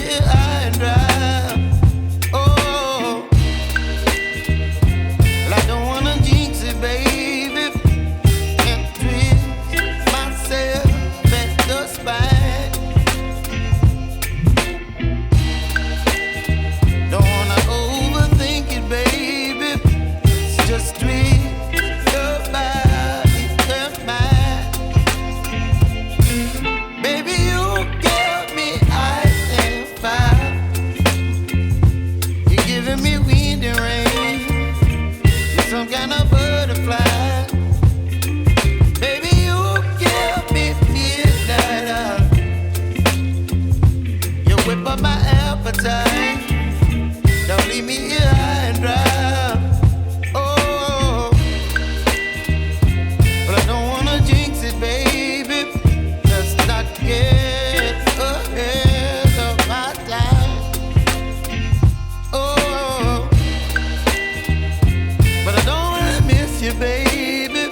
here high and dry. Oh, well, I don't wanna jinx it, baby, and twist myself at the spine. Don't wanna overthink it, baby. It's just twist your body and mine. Baby, you give me ice and fire. You're giving me wind and rain. You're some kind of butterfly. Baby, you give me midnight. You whip up my appetite. Don't leave me here high and dry. Oh, but I don't wanna jinx it, baby. Let's not get ahead of my time. Oh, but I don't wanna miss you, baby.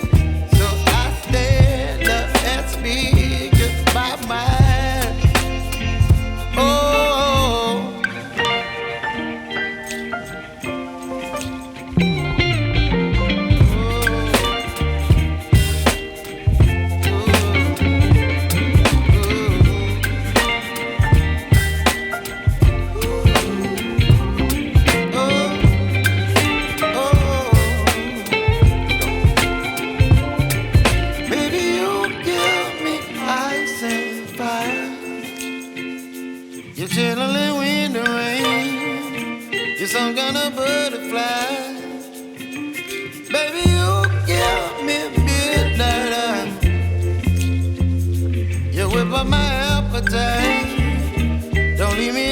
So I stand up and speak just my mind. Oh. Baby, you give me ice and fire. You're chilling wind and rain. You're some kind of butterfly. Baby, you give me midnight. You whip up my appetite. Don't leave me